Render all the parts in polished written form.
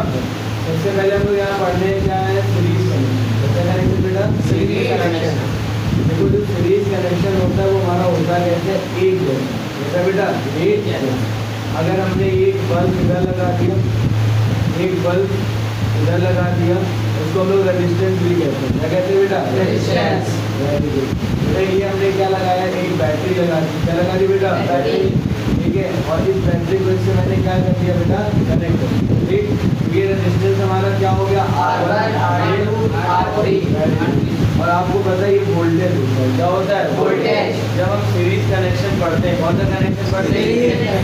सबसे पहले हम लोग यहाँ पढ़ने क्या है, सीरीज कनेक्शन। बेटा सीरीज कनेक्शन, देखो जो सीरीज कनेक्शन होता है वो हमारा होता है कैसे, एक जैसा बेटा एक जैसा। अगर हमने एक बल्ब इधर लगा दिया, एक बल्ब इधर लगा दिया, उसको हम लोग रेजिस्टेंस भी कहते हैं। क्या कहते हैं बेटा, रेजिस्टेंस। वेरी गुड बेटा, ये हमने क्या लगाया, एक बैटरी लगा दी। क्या लगा दी बेटा, बैटरी, ठीक है। और इस बैटरी को इससे मैंने क्या कर दिया बेटा, कनेक्ट कर दिया, ठीक। ये रेजिस्टेंस हमारा क्या हो गया, R1 R2 R3। और आपको पता है ये वोल्टेज होता है, क्या होता है, वोल्टेज। जब हम सीरीज कनेक्शन पढ़ते हैं, कौन सा कनेक्शन पढ़ते हैं,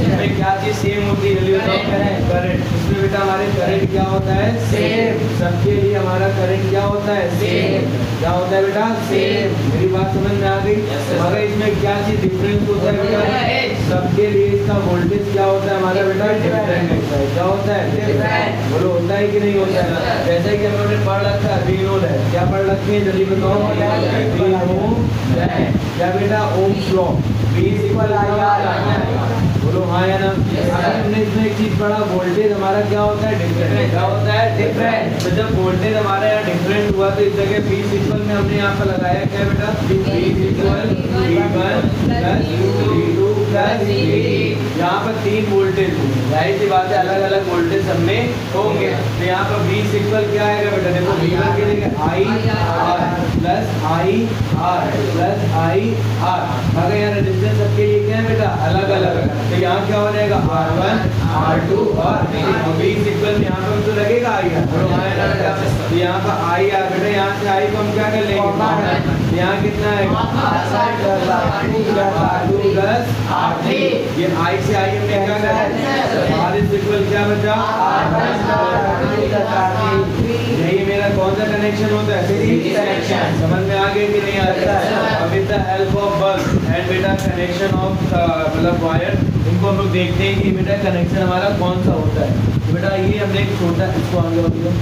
इसमें क्या चीज सेम होती है, करंट। इसमें बेटा हमारे करंट क्या होता है, सेम। सबके लिए हमारा करंट क्या होता है, सेम। क्या होता है बेटा, सेम। मेरी बात समझ में आ गई। मगर इसमें क्या चीज डिफरेंस होता है बेटा, सबके लिए इसका वोल्टेज क्या होता है हमारा बेटा, डिफरेंट होता है। क्या होता है, डिफरेंट। बोलो होता है कि नहीं होता है। जैसे कि हमने पढ़ रखा है वीनोल है, क्या पढ़ रखे हैं जल्दी बताओ, क्या बेटा, Ohm's law, V equal IR। बोलो हाँ या ना। अगर हमने इसमें एक चीज पढ़ा, वोल्टेज हमारा क्या होता है, डिफरेंट। क्या होता है, डिफरेंट। तो जब वोल्टेज हमारा यहाँ डिफरेंट हुआ तो इस जगह V इक्वल में हमने यहाँ पर लगाया क्या बेटा, V equal V1 plus V2 plus V3। यहाँ पर 3 वोल्टेज होंगे, जाहिर सी बात है अलग अलग वोल्टेज सब में होंगे। तो यहाँ पर V इक्वल क्या आएगा बेटा, देखो V1 के लिए IR plus IR plus IR। अगर यहाँ रेजिस्टेंस सबके लिए क्या है बेटा, अलग अलग। तो यहाँ क्या हो जाएगा, R1 R2 और V इक्वल में यहाँ पर तो लगेगा IR। तो यहाँ पर IR बेटा, यहाँ से I को हम क्या कर लेंगे, यहाँ कितना है, ये I से I हमने क्या करा, R इक्वल क्या बचा, यही मेरा कौन सा कनेक्शन होता है, सीरीज कनेक्शन। समझ में आ गया कि नहीं आ रहा है। With the help of bulb and बेटा कनेक्शन ऑफ मतलब वायर, इनको हम लोग देखते हैं कि बेटा कनेक्शन हमारा कौन सा होता है। तो बेटा ये हमने एक छोटा, इसको आगे बढ़ो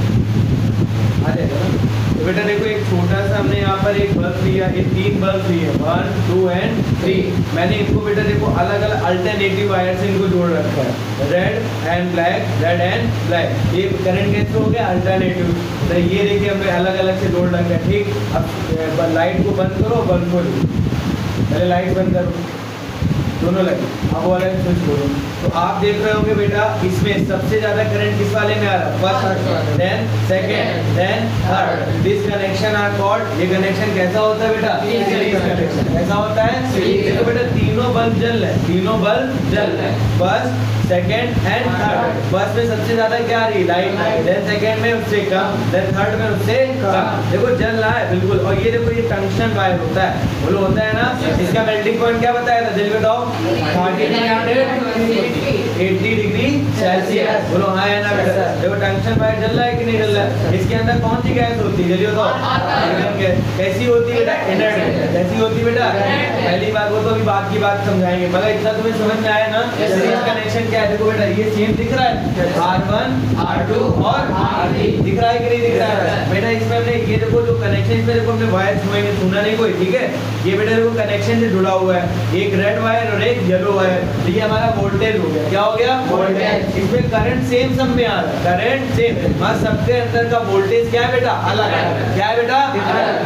आ जाएगा ना। तो बेटा देखो एक छोटा सा हमने यहाँ पर एक बल्ब लिया, ये 3 बल्ब लिए 1 2 एंड 3। मैंने इनको बेटा देखो अलग अलग अल्टरनेटिव वायर से इनको जोड़ रखा है, red and black, red and black. ये करंट कैसे हो गया, अल्टरनेटिव। तो ये देखिए हमने अलग अलग से जोड़ रखा है, ठीक। अब लाइट को बंद करो, बंद करो, पहले लाइट बंद करो, दोनों लाइट, अब वाला स्विच करो। तो आप देख रहे होंगे बेटा इसमें सबसे ज्यादा करंट किस वाले में आ रहा है, first, then second, then third. This connection are called, ये कनेक्शन कैसा होता है बेटा, सीरीज कनेक्शन। कैसा होता है, देखो बेटा तीनों बल्ब जल रहे हैं, तीनों बल्ब जल रहे हैं, first second and third. First में सबसे ज्यादा क्या आ रही, लाइट, देन सेकंड में उससे कम, देन थर्ड में उससे कम। देखो जल रहा है बिल्कुल। और ये देखो ये टंक्शन वायर होता है, बोलो होता है ना। इसका मेल्टिंग पॉइंट क्या बताया था, जल्दी बताओ, 80 डिग्री सेल्सियस। बोलो हाँ है ना बेटा। देखो टंक्शन वायर जल रहा है कि नहीं जल रहा है। इसके अंदर कौन सी गैस होती है, जल्दी बताओ, कैसी होती है बेटा, इनर्ट। कैसी होती है बेटा, पहली बात वो तो अभी बात की बात समझाएंगे, मगर इतना तुम्हें समझ में आया ना। सीरीज कनेक्शन क्या है, देखो बेटा ये सेम दिख रहा है, R1 R2 और R3 दिख रहा है कि नहीं दिख रहा है बेटा। इसमें हमने ये देखो जो कनेक्शन, इसमें देखो हमने वायर छुएंगे, छूना नहीं कोई, ठीक है। ये बेटा देखो कनेक्शन से जुड़ा हुआ है, एक रेड वायर और एक येलो वायर। ये हमारा वोल्टेज हो गया, क्या हो गया, वोल्टेज। इसमें करंट सेम सब में आ रहा है, करंट सेम, मगर सबके अंदर का वोल्टेज क्या है बेटा, अलग है। क्या है बेटा,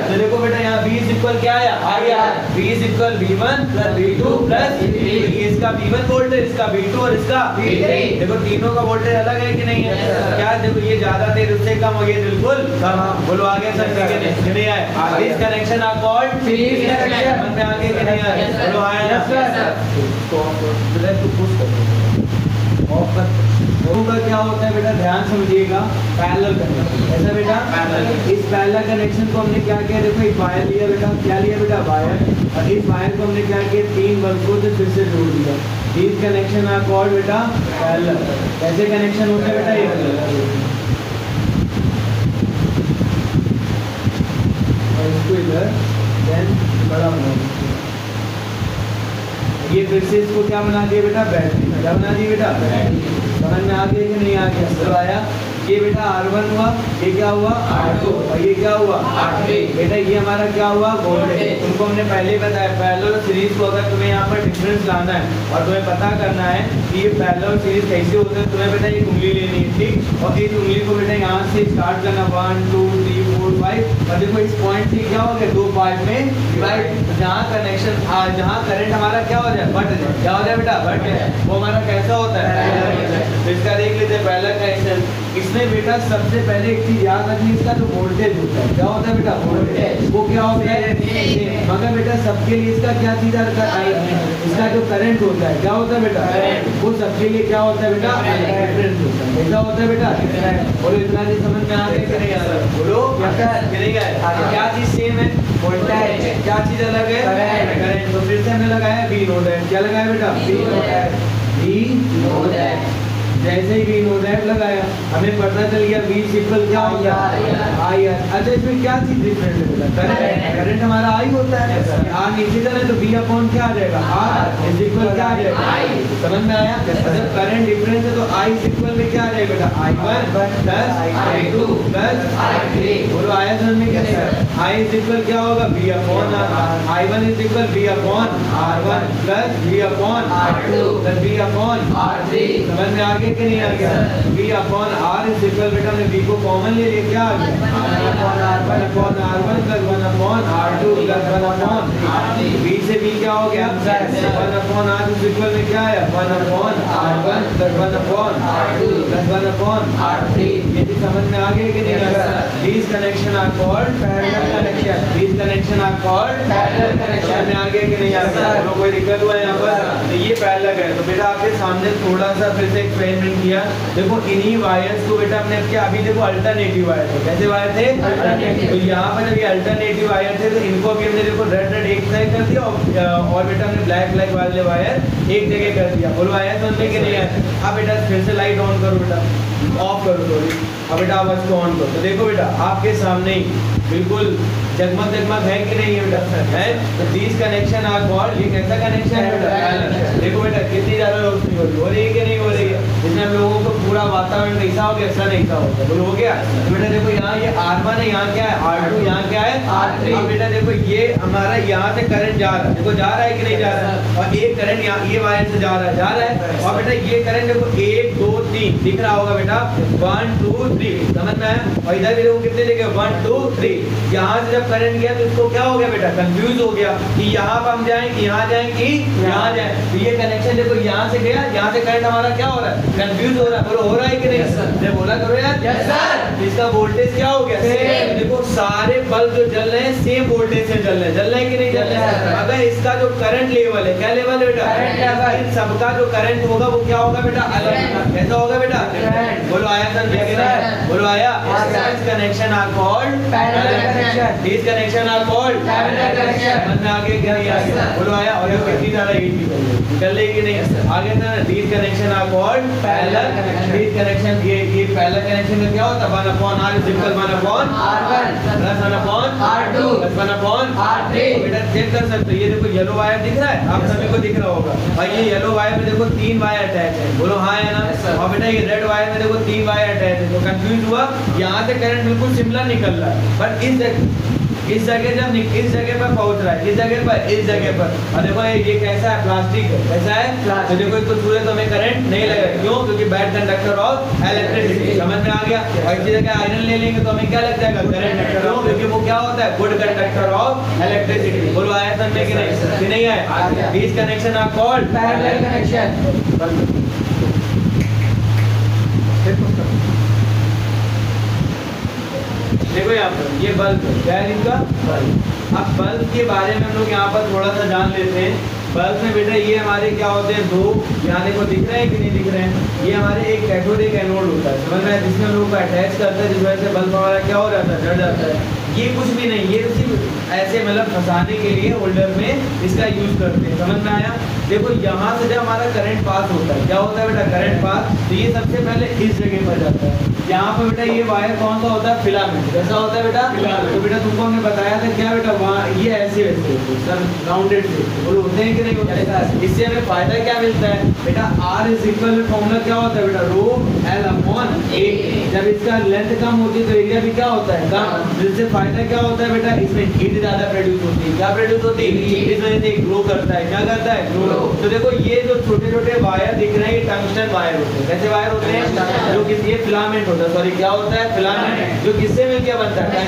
तो देखो बेटा यहाँ V इक्वल क्या आया, IR। V equal V1 plus V2 plus V3। इसका V1 वोल्टेज, इसका V2 और इसका V3। देखो तीनों का वोल्टेज अलग है कि नहीं है। क्या देखो ये ज्यादा देर उससे कम हो, ये बिल्कुल कम। बोलो आगे सर कि नहीं आए। This connection are called series connection. मन में आगे कि नहीं आए, बोलो आए ना सर। तो पुश कर ऑफ कर होगा, क्या होता है बेटा, ध्यान समझिएगा, पैरेलल कनेक्शन। ऐसा बेटा इस पैरेलल कनेक्शन को हमने क्या किया, देखो एक वायर लिया बेटा, क्या लिया बेटा, वायर। और इस वायर को हमने क्या किया, 3 बल्ब को फिर से जोड़ दिया। दिस कनेक्शन आर कॉल्ड बेटा पैरेलल। कैसे कनेक्शन होता है बेटा, ये और इसको इधर देन बड़ा बना, ये फिर से इसको क्या बना दिया बेटा, बैटरी। क्या बना दिया बेटा, बैटरी। समझ में आ गया कि नहीं आ गया, चलो आया। ये बेटा R1 हुआ, ये क्या हुआ, R2, और ये क्या हुआ, R3। बेटा ये हमारा क्या हुआ, वोल्टेज। तुमको हमने पहले ही बताया पैरेलल सीरीज को अगर तुम्हें यहाँ पर डिफरेंस लाना है और तुम्हें पता करना है कि ये पैरेलल सीरीज कैसे होता है, तुम्हें बेटा ये उंगली लेनी है, ठीक। और इस उंगली को बेटा यहाँ से स्टार्ट करना 1 2 3 4 5 और देखो इस पॉइंट से क्या हो गया 2 पार्ट में डिवाइड। जहाँ कनेक्शन जहाँ करंट हमारा क्या हो जाए बट जाए, क्या हो जाए बेटा बट जाए, वो हमारा कैसा होता है। तो इसका देख लेते हैं पहला कनेक्शन। इसमें बेटा सबसे पहले एक चीज याद रखनी, इसका जो वोल्टेज होता है क्या होता है बेटा वोल्टेज, वो क्या होता है। मगर बेटा सबके लिए इसका क्या चीज आता है, इसका जो करंट होता है क्या होता है बेटा, वो सबके लिए क्या होता है बेटा डिफरेंस होता है। ऐसा होता है बेटा। और इतना चीज समझ में आ गया कि नहीं आ रहा, बोलो नहीं आया। क्या चीज सेम है वोल्टेज, क्या चीज अलग है करंट। तो फिर से हमने लगाया V नोड है, क्या लगाया बेटा V नोड है। जैसे ही V नोड है लगाया हमें पता चल गया V सिंपल क्या होगा I। अच्छा इसमें क्या चीज डिफरेंट है बेटा, करंट हमारा I होता है, R नीचे चले तो V अपॉन क्या आ जाएगा R इज इक्वल क्या आ जाएगा I। समझ में आया। जब करंट डिफरेंस है तो I इज इक्वल में क्या आ जाएगा बेटा I1 plus I2 plus I3। बोलो आया समझ में क्या है। I इज इक्वल क्या होगा V upon R, I1 is equal V upon R1 plus V upon R2 plus V upon R3। समझ में आ गया कि नहीं आ गया। V upon R is equal बेटा हमने V को कॉमन ले लिया, क्या आ गया 1 upon R1 plus 1 upon R2 plus 1 upon R3। V से V क्या हो गया 1 अपॉन R इज इक्वल में क्या आया 1 upon R1 plus 1 upon R2 plus 1 upon R3। ये चीज समझ में आ गई कि नहीं आ गया। These connections are called parallel connection। These connections are called parallel connection। में आ गया कि नहीं आ गया, दोनों कोई दिक्कत हुआ है यहाँ पर। तो ये पैरेलल है। तो बेटा आपके सामने थोड़ा सा फिर से एक्सपेरिमेंट किया। देखो इन्हीं वायर्स को बेटा हमने क्या अभी देखो अल्टरनेटिव वायर थे, कैसे वायर थे अल्टरनेटिव। तो यहाँ पर जब ये अल्टरनेटिव वायर थे तो इनको अभी हमने देखो रेड रेड एक साइड कर दिया और बेटा हमने ब्लैक ब्लैक वाले वायर एक जगह कर दिया। बोलो आया समझ में कि नहीं आया। अब बेटा फिर से लाइट ऑन करो बेटा, ऑफ करो थोड़ी। अब बेटा आप इसको ऑन करो तो देखो बेटा आपके सामने बिल्कुल जगमग जगमग है कि नहीं है बेटा है। तो these कनेक्शन आर कॉल्ड, ये कैसा कनेक्शन है बेटा। देखो बेटा कितनी ज्यादा रोशनी हो रही है कि नहीं हो रही है। इसमें हम लोगों को पूरा वातावरण कैसा हो गया, ऐसा नहीं था होता। बोलो हो गया। तो बेटा देखो यहाँ ये R1 है, यहाँ क्या है R2, यहाँ क्या है R3। अब बेटा देखो ये हमारा यहाँ से करंट जा रहा है, देखो जा रहा है कि नहीं जा रहा है। और एक करंट यहाँ ये वायर से जा रहा है। और बेटा ये करंट देखो 1 2 3 दिख रहा होगा बेटा 1 2 3 समझ में आया। और इधर भी देखो कितने देखे 1 2 3। यहाँ से जब करंट गया तो इसको क्या हो गया बेटा कंफ्यूज हो गया कि यहाँ पर हम जाएं कि यहाँ जाएं कि यहाँ जाएं। तो ये कनेक्शन देखो यहाँ से गया, यहाँ से करंट हमारा क्या हो रहा है कंफ्यूज हो रहा है। बोलो हो रहा है कि नहीं बोला करो यार। Yes sir. इसका वोल्टेज क्या हो गया सेम। देखो सारे बल्ब जो जल रहे हैं सेम वोल्टेज से जल रहे हैं कि नहीं जल रहे हैं। अगर इसका जो करंट लेवल है क्या लेवल है बेटा, इन सबका जो करंट होगा वो क्या होगा बेटा अलग। कैसा होगा बेटा बोलो आया सर, बोलो आया। Connection are called parallel connection. These connections are called parallel connection। समझ में आगे क्या नहीं आ गया बोलो आया। और ये कितनी ज्यादा हीट निकल रही है नहीं आगे ना। These connections are called parallel connection। These connection ये parallel connection में क्या होता है 1 upon R is equal 1 upon R1 plus 1 upon R2 plus 1 upon R3। बेटा चेक कर सकते हो, ये देखो येलो वायर दिख रहा है आप सभी को दिख रहा होगा। और ये येलो वायर में देखो 3 वायर अटैच है, बोलो हाँ है ना। और बेटा ये रेड वायर में देखो 3 वायर अटैच है। तो कंफ्यूज हुआ, यहाँ से करंट बिल्कुल सिमिलर निकल रहा है बट इस जगह जब इस जगह पर पहुंच रहा है, इस जगह पर और देखो ये कैसा है प्लास्टिक है, कैसा है तो देखो इसको छूए तो हमें करंट नहीं लगेगा। क्यों? क्योंकि बैड कंडक्टर ऑफ इलेक्ट्रिसिटी। समझ में आ गया। और इसी जगह आयरन ले लेंगे तो हमें क्या लग जाएगा करंट। क्यों? क्योंकि वो क्या होता है गुड कंडक्टर ऑफ इलेक्ट्रिसिटी। बोलो आया समझ में कि नहीं आया। These connections are called parallel connection। देखो यहाँ पर ये बल्ब क्या है इनका बल्ब। अब बल्ब के बारे में हम लोग यहाँ पर थोड़ा सा जान लेते हैं। बल्ब में बेटा ये हमारे क्या होते हैं दो, यहाँ देखो दिख रहे हैं कि नहीं दिख रहे हैं। ये हमारे एक कैथोड एक एनोड होता है, समझ में, जिसमें हम लोग को अटैच करते हैं जिस वजह से बल्ब हमारा क्या हो जाता है जल जाता है। ये कुछ भी नहीं, ये सिर्फ ऐसे मतलब फंसाने के लिए होल्डर में इसका यूज करते हैं। समझ में आया। देखो यहाँ से जब हमारा करंट पास होता है क्या होता है बेटा करंट पास, तो ये सबसे पहले इस जगह पर जाता है। यहाँ पर बेटा ये वायर कौन सा होता है फिलामेंट। कैसा होता है बेटा फिलामेंट। तो बेटा तुमको हमने बताया था क्या बेटा वहाँ ये ऐसे वैसे सर राउंडेड बोलो होते हैं कि नहीं होते हैं। इससे हमें फायदा क्या मिलता है बेटा R इज इक्वल में फॉर्मूला क्या होता है बेटा रो L अपॉन A। जब इसका लेंथ कम होती है तो एरिया भी क्या होता है कम, जिससे फायदा क्या होता है बेटा, इसमें हीट ज्यादा प्रोड्यूस होती है। क्या प्रोड्यूस होती है? इस वजह से ग्रो करता है। क्या करता है? ग्रो। तो देखो ये जो छोटे छोटे वायर दिख रहे हैं ये टंगस्टन वायर होते हैं। कैसे वायर होते हैं? जो किसी ये फिलामेंट होता है, सॉरी क्या होता है? फिलामेंट, जो किससे मिलकर बनता है?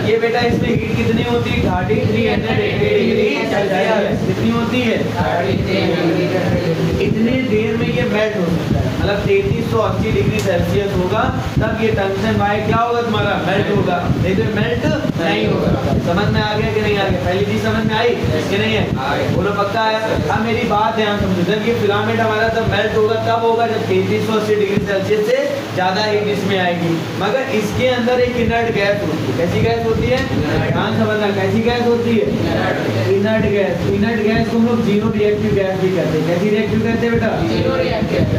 ये बेटा इसमें हीट कितनी होती है? 380 डिग्री सेल्सियस। कितनी होती है? इतनी देर में ये मेल्ट हो सकता है, मतलब 3380 डिग्री सेल्सियस होगा तब ये टंगस्टन वायर क्या होगा तुम्हारा? मेल्ट होगा, नहीं तो मेल्ट नहीं होगा। समझ में आ गया कि नहीं आ गया? पहली चीज समझ में आई कि नहीं है? बोलो पक्का है? अब मेरी बात ध्यान समझो, जब ये फिलामेंट हमारा तब मेल्ट होगा तब होगा जब 3380 डिग्री सेल्सियस से ज्यादा हीट इसमें आएगी। मगर इसके अंदर एक इनर्ट गैस होती है। कैसी गैस होती है? ध्यान समझना, कैसी गैस होती है? Inert gas. इनर्ट गैस को हम लोग जीरो रिएक्टिव गैस भी कहते हैं। कैसी रिएक्टिव कहते हैं बेटा?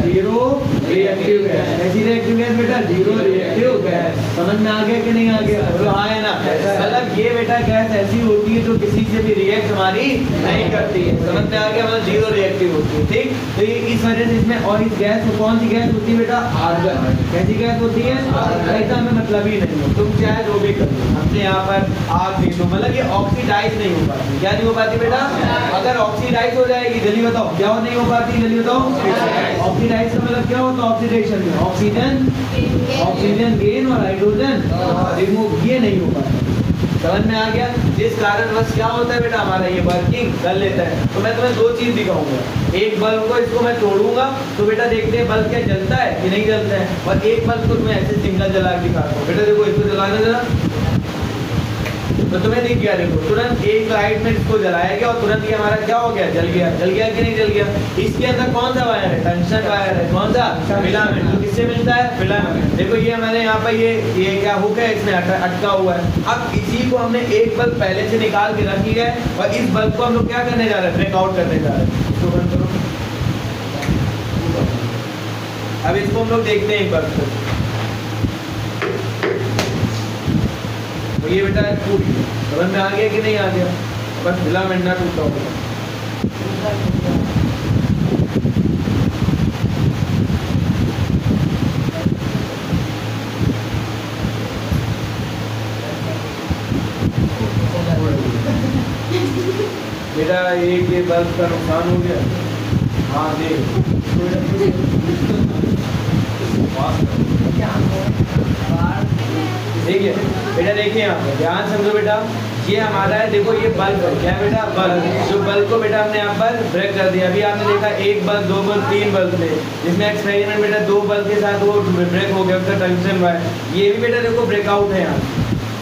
Zero reactive gas. कैसी रिएक्टिव गैस बेटा? Zero reactive gas. समझ में आ गया कि नहीं आ गया? बोलो हाँ है ना? मतलब ये बेटा गैस ऐसी होती है जो किसी से भी रिएक्ट हमारी नहीं करती है। समझ में आ गया? मतलब जीरो रिएक्टिव होती है। ठीक, तो ये इस वजह से इसमें, और इस गैस को कौन सी गैस होती है बेटा? आर्गन। कैसी गैस होती है? ऐसा हमें मतलब ही नहीं है, तुम चाहे जो भी कर लो, हमसे यहाँ पर आग दे दो, मतलब ये ऑक्सीडाइज नहीं हो पाती। क्या नहीं हो पाती बेटा? अगर ऑक्सीडाइज हो जाएगी, जल्दी बताओ क्या नहीं हो पाती? जल्दी बताओ। ऑक्सीडाइज का मतलब क्या होता है? ऑक्सीडेशन में ऑक्सीजन गेन और हाइड्रोजन रिमूव, ये नहीं हो पाता। समझ में आ गया? जिस कारण बस क्या होता है बेटा, हमारा ये वर्किंग कर लेता है। तो मैं तुम्हें दो चीज दिखाऊंगा, एक बल्ब को इसको मैं तोड़ूंगा तो बेटा देखते हैं बल्ब क्या जलता है कि नहीं जलता है, और एक बल्ब को मैं ऐसे सिंगल जला के दिखाता हूँ। बेटा देखो इसको जलाना जरा, तो तुम्हें नहीं किया, देखो तुरंत एक लाइट में इसको जलाया गया और तुरंत ये हमारा क्या हो गया? जल गया। जल गया कि नहीं जल गया? इसके अंदर कौन सा वायर है? टंगस्टन वायर है। कौन सा? फिलामेंट। तो किससे मिलता है? फिलामेंट। देखो ये मैंने यहाँ पर ये क्या हुक है, इसमें अटका हुआ है। अब इसी को हमने एक बल्ब पहले से निकाल के रख लिया है और इस बल्ब को हम लोग क्या करने जा रहे हैं? ब्रेकआउट करने जा रहे हैं। इसको बंद करो। अब इसको हम लोग देखते हैं एक बार को। ये बेटा टूट गया। समझ में आ गया कि नहीं आ गया? बस फिलामेंट ना टूटा होगा। बेटा एक ये बल्ब का नुकसान हो गया। हाँ देख देखिए बेटा, देखिए यहाँ पे ध्यान समझो बेटा, ये हमारा है, देखो ये बल्ब है। क्या है बेटा? बल्ब। जो बल्ब को बेटा हमने यहाँ पर ब्रेक कर दिया। अभी आपने देखा एक बल्ब, दो बल्ब, तीन बल्ब थे, जिसमें एक्सपेरिमेंट बेटा दो बल्ब के साथ वो ब्रेक हो गया, उसका टंगस्टन वायर। ये भी बेटा देखो ब्रेकआउट है यहाँ।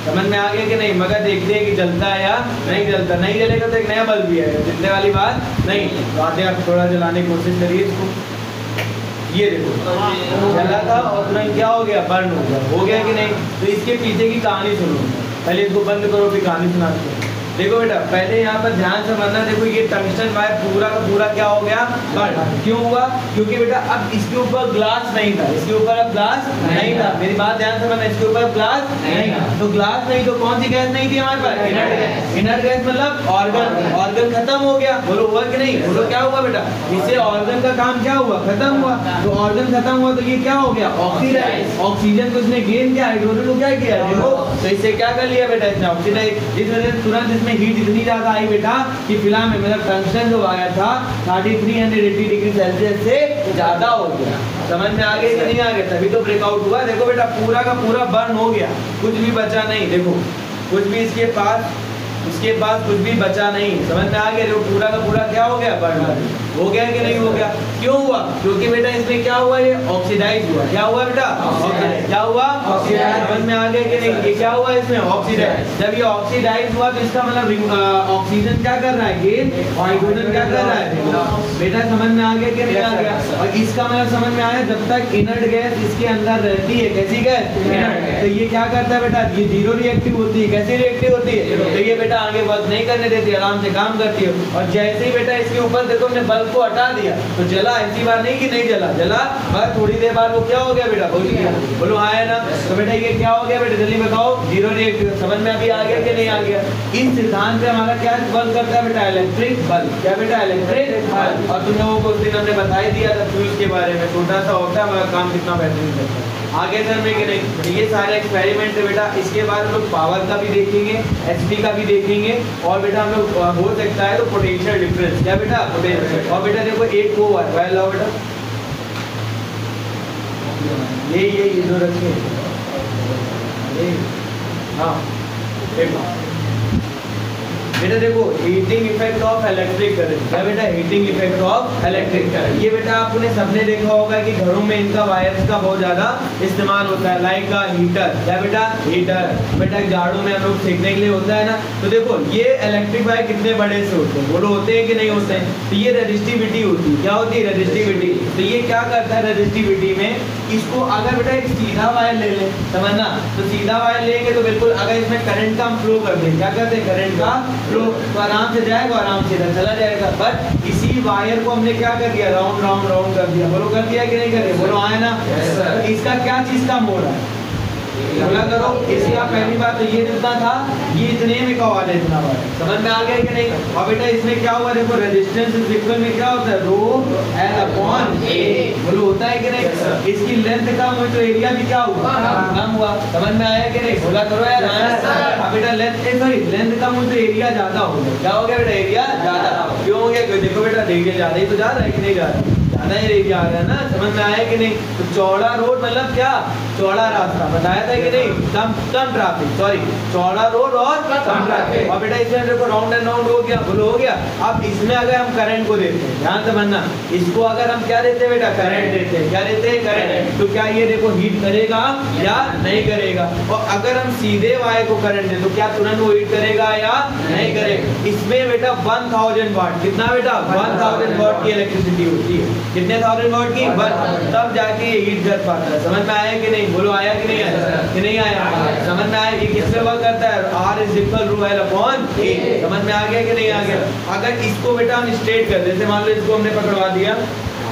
समझ में आ गया कि नहीं? मगर देखते हैं कि जलता है या नहीं जलता। नहीं जलेगा तो एक नया बल्ब भी है, जलने वाली बात नहीं। तो आते आप थोड़ा जलाने की कोशिश करिए इसको। ये देखो जला था और तुरंत क्या हो गया? बर्न हो गया कि नहीं? तो इसके पीछे की कहानी सुनो। पहले इसको बंद करो फिर कहानी सुनाते हैं। देखो बेटा पहले यहाँ पर ध्यान से समझना, देखो ये टंगस्टन वायर पूरा का पूरा क्या हो गया? बर्न। क्यों हुआ? क्योंकि बेटा अब इसके ऊपर ग्लास नहीं था, इसके ऊपर अब ग्लास नहीं था। मेरी बात ध्यान से समझना, इसके ऊपर ग्लास नहीं था। तो ग्लास नहीं तो कौन सी गैस नहीं थी हमारे पास? Inert gas. इनर्ट गैस मतलब ऑर्गन। ऑर्गन खत्म हो गया। बोलो हुआ कि नहीं? बोलो क्या हुआ बेटा? इससे ऑर्गन का काम क्या हुआ? खत्म हुआ। तो ऑर्गन खत्म हुआ तो ये क्या हो गया? ऑक्सीडाइज। ऑक्सीजन को इसने गेन किया, हाइड्रोजन को क्या किया? देखो तो इससे क्या कर लिया बेटा? इसने ऑक्सीडाइज। इस वजह से तुरंत में हीट इतनी ज्यादा आई बेटा कि फिलामेंट मतलब टंगस्टन जो वायर था 3380 डिग्री सेल्सियस से ज्यादा हो गया। समझ में आ गया कि नहीं आ गया? तभी तो ब्रेकआउट हुआ। देखो बेटा पूरा का पूरा बर्न हो गया, कुछ भी बचा नहीं। देखो कुछ भी इसके पास कुछ भी बचा नहीं। समझ में आ गया? देखो पूरा का पूरा क्या हो गया? बर्न हो गया कि नहीं हो गया? क्यों हुआ? क्योंकि बेटा इसमें क्या हुआ? ये ऑक्सीडाइज हुआ। क्या हुआ बेटा? ऑक्सीडाइज। क्या हुआ? ऑक्सीडाइज। समझ में आ गया कि नहीं? ये क्या हुआ इसमें? ऑक्सीडाइज। जब ये ऑक्सीडाइज हुआ तो इसका मतलब ऑक्सीजन क्या कर रहा है? गेन। हाइड्रोजन क्या कर रहा है? बेटा समझ में आ गया कि नहीं आ गया? और इसका मतलब समझ में आया, जब तक इनर्ट गैस इसके अंदर रहती है, कैसी गैस? इनर्ट। तो ये क्या करता है बेटा? ये जीरो रिएक्टिव होती है। कैसी रिएक्टिव होती है? तो ये बेटा आगे वर्क नहीं करने देती, आराम से काम करती है। और जैसे ही बेटा इसके ऊपर देखो हमने बल्ब को हटा दिया तो जला। ऐसी बात नहीं कि नहीं जला, जला, मगर थोड़ी देर बाद वो क्या हो गया बेटा? बुझ गया। बोलो बोलो हाँ है ना। तो बेटा ये क्या हो गया बेटा, जल्दी बताओ, जीरो रिएक्टिव। समझ में अभी आ गया कि नहीं आ गया? इस सिद्धांत पे हमारा क्या वर्क करता है बेटा, इलेक्ट्रिक बल्ब। क्या बेटा, इलेक्ट्रिक बल्ब। और तुम लोगों को उस दिन हमने बता ही दिया था फ्यूज के बारे में, छोटा सा होता है मगर काम कितना बेहतरीन करता है। आगे सर में कि नहीं, ये सारे एक्सपेरिमेंट है बेटा। इसके बाद हम लोग पावर का भी देखेंगे, एचपी का भी देखेंगे, और बेटा हम लोग हो सकता है तो पोटेंशियल डिफरेंस। क्या बेटा, पोटेंशियल। और बेटा देखो एक वो वायर लाओ बेटा, ये जो रखे, हाँ देखो बेटा, देखो heating effect of electric current. क्या बेटा, heating effect of electric current. ये बेटा आपने सबने देखा होगा कि घरों में इनका वायर्स का बहुत ज्यादा इस्तेमाल होता है, लाइक का हीटर। क्या बेटा, हीटर। बेटा जाड़ों में हम लोग सेकने के लिए होता है ना। तो देखो ये इलेक्ट्रिक वायर कितने बड़े से होते हैं, बोलो होते हैं कि नहीं होते हैं? तो ये रेजिस्टिविटी होती है। क्या होती है, रेजिस्टिविटी। तो ये क्या करता है रेजिस्टिविटी में, इसको अगर बेटा एक सीधा वायर ले लें, समझना, तो सीधा वायर लेंगे तो बिल्कुल अगर इसमें करंट का हम फ्लो कर दें, क्या करते हैं, करंट का फ्लो, तो आराम से जाएगा, आराम से इधर चला जाएगा। बट इसी वायर को हमने क्या कर दिया, राउंड राउंड राउंड कर दिया। बोलो कर दिया कि नहीं कर दिया, बोलो आए ना। तो इसका क्या चीज का मोड़ है, बोला करो। इसका पहली बात तो ये जितना था, ये इतने में का वाला इतना वाला, समझ में आ गया कि नहीं? और बेटा इसमें क्या हुआ, देखो रेजिस्टेंस इज इक्वल में क्या होता है, रो एल अपॉन ए। बोलो होता है कि नहीं? इसकी लेंथ कम हुई तो एरिया भी क्या हुआ, कम हुआ। समझ में आया कि नहीं? बोला करो यार। अब बेटा लेंथ कम हुई तो एरिया ज्यादा हो गया। क्या हो गया बेटा, एरिया ज्यादा। क्यों हो गया? देखो बेटा एरिया ज्यादा ही तो जा रहा है कि नहीं जा रहा, ज्यादा एरिया आ रहा है ना। समझ में आया कि नहीं? तो चौड़ा रोड मतलब क्या, चौड़ा रास्ता, बताया था कि नहीं? कम ट्रैफिक, सॉरी, चौड़ा रोड और कम ट्रैफिक। और बेटा इसमें देखो राउंड एंड राउंड हो गया, बोलो हो गया। अब इसमें अगर हम करंट को देते हैं, ध्यान से बनना, इसको अगर हम क्या देते हैं बेटा, करंट देते हैं। क्या देते हैं, करंट। तो क्या ये देखो हीट करेगा या नहीं करेगा? और अगर हम सीधे वायर को करंट दें तो क्या तुरंत वो हीट करेगा या नहीं करेगा? इसमें बेटा 1000 वाट, कितना बेटा, 1000 वाट की इलेक्ट्रिसिटी होती है। कितने 1000 वाट की, तब जाके ये हीट कर पाता है। समझ में आया कि नहीं? बोलो आया कि नहीं आया, कि नहीं आया? समझ में आया? ये किससे वर्क करता है, R is equal to L upon A। समझ में आ गया कि नहीं आ गया? अगर इसको बेटा हम स्ट्रेट कर देते, मान लो इसको हमने पकड़वा दिया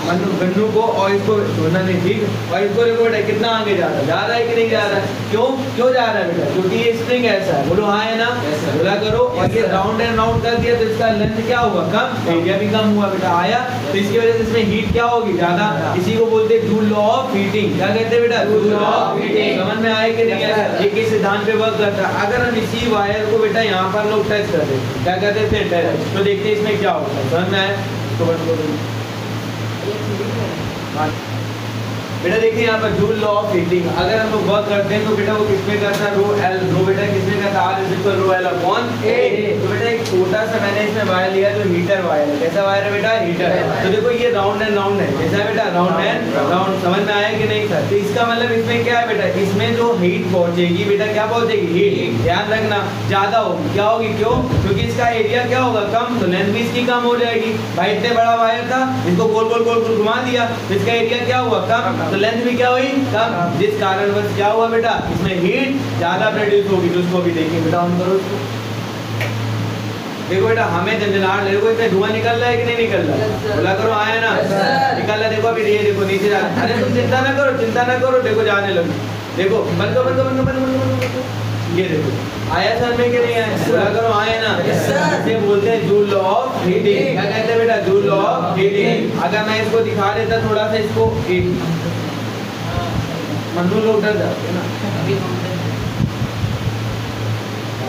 गन्नू को, और इसको छोड़ना नहीं, ठीक। और इसको देखो बेटा कितना आगे जा रहा है कि नहीं जा रहा है? क्यों जा रहा है बेटा? क्योंकि ये स्प्रिंग ऐसा है। बोलो हाँ है ना, बोला करो। और ये राउंड एंड राउंड कर दिया तो इसका लेंथ क्या हुआ, कम, एरिया भी कम हुआ बेटा, आया। तो इसकी वजह से इसमें हीट क्या होगी, ज्यादा। इसी को बोलते हैं जूल लॉ ऑफ हीटिंग। क्या कहते हैं बेटा, जूल लॉ ऑफ हीटिंग। समझ में आए कि नहीं? ये किस सिद्धांत पे वर्क करता है? अगर हम इसी वायर को बेटा यहाँ पर लोग टच कर देते, क्या कहते थे, टच, तो देखते हैं इसमें क्या होता है। समझ में आया? तो बेटा देखिए यहाँ पर जूल लॉ ऑफ हीटिंग अगर हम लोग वर्क करते हैं तो बेटा वो किसमें करता है, रो एल, रो बेटा किसमें करता है, R is equal rho L upon A. तो बेटा एक छोटा सा मैंने इसमें वायर लिया जो हीटर वायर है। कैसा वायर है बेटा, हीटर। तो देखो ये राउंड एंड राउंड है, कैसा है बेटा, राउंड एंड राउंड। समझ में आया कि नहीं सर? तो इसका मतलब इसमें क्या है बेटा, इसमें जो हीट पहुंचेगी बेटा, क्या पहुंचेगी, हीट। ध्यान रखना ज्यादा होगी, क्या होगी, क्यों? क्योंकि इसका एरिया क्या होगा, कम, तो लेंथ भी इसकी कम हो जाएगी। भाई इतने बड़ा वायर था, इसको गोल गोल गोल गोल घुमा दिया तो इसका एरिया क्या हुआ, कम, तो लेंथ भी क्या हुई, कम। जिस कारण बस क्या हुआ बेटा, इसमें हीट ज्यादा प्रोड्यूस होगी। तो उसको भी देखिए बेटा, ऑन करो इसको। देखो बेटा हमें झंझनाहट, देखो इसमें धुआं निकल रहा है कि नहीं निकल रहा है, बोला करो आया ना, निकल रहा है। देखो अभी ये देखो नीचे जा, अरे तुम चिंता ना करो, चिंता ना करो, देखो जाने लगे। देखो बंद करो, बंद करो, बंद करो, बंद करो। ये देखो आया सर में कि नहीं आया, बोला करो आया ना। इसे बोलते हैं जूल लॉ ऑफ हीटिंग। क्या कहते हैं बेटा, जूल लॉ ऑफ हीटिंग। अगर मैं इसको दिखा देता थोड़ा सा, इसको मनु लोग डर जाते हैं ना।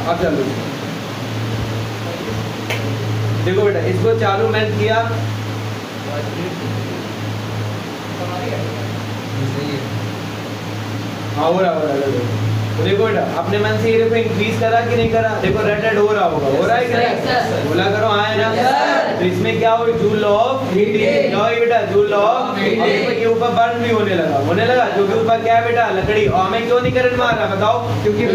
अब चलो देखो बेटा, इसको चालू मैंने किया, हाँ हो रहा। तो देखो बेटा अपने मन से ये देखो इंक्रीज करा कि नहीं करा, देखो रेड हो रहा होगा, हो रहा है क्या, बोला करो हाँ है ना। तो इसमें क्या हुई, जूल लॉ ऑफ हीटिंग। क्या हुई बेटा, जूल लॉ ऑफ हीटिंग। ये ऊपर बर्न भी होने लगा, जो कि ऊपर क्या है बेटा, लकड़ी। और हमें क्यों नहीं करंट मार रहा बताओ, क्योंकि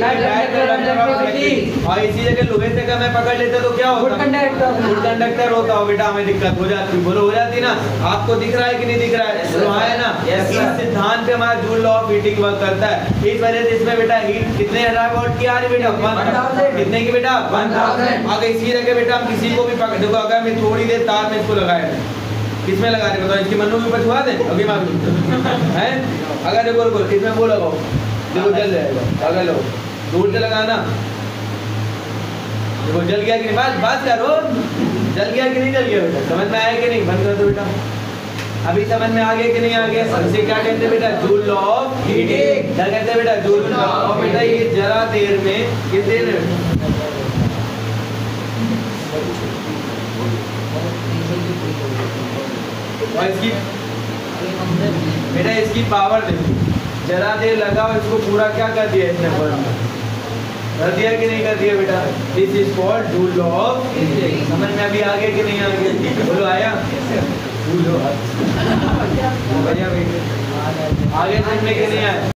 और इसी जगह लोहे से मैं पकड़ लेता तो क्या होता, गुड कंडक्टर होता हो बेटा, हमें दिक्कत हो जाती। बोलो हो जाती ना। आपको दिख रहा है कि नहीं दिख रहा है, बोलो हाँ है ना। इस सिद्धांत पे हमारा joule law of heating work करता है। इस वजह से इसमें बेटा कितने 1000 वाट की आ रही बेटा, 1000। कितने की बेटा, 1000। अगर इसी जगह बेटा हम किसी को भी पकड़, देखो अगर मैं थोड़ी देर तार में इसको लगाया किसमें लगा रहे बताओ, इसकी मन्नू के ऊपर छुआ दें अभी मालूम है। अगर देखो देखो इसमें वो लगाओ, देखो जल जाएगा, अगर लो दूर से लगाना, देखो जल गया कि नहीं, बात करो, जल गया कि नहीं जल गया बेटा, समझ में आया कि नहीं, बंद कर दो बेटा। अभी समझ में आ गया कि नहीं आ गया, इसे क्या कहते हैं बेटा, जूल लॉ ऑफ हीटिंग। क्या कहते हैं बेटा, जूल लॉ ऑफ। बेटा ये जरा देर में कितने और इसकी बेटा इसकी पावर देखो, जरा देर लगा और इसको पूरा क्या कर दिया इसने, कर दिया कि नहीं कर दिया बेटा। This is called joule law of heating. समझ में अभी आ गया कि नहीं आ गया, बोलो आया, बढ़िया, आगे समझ में कि नहीं आया।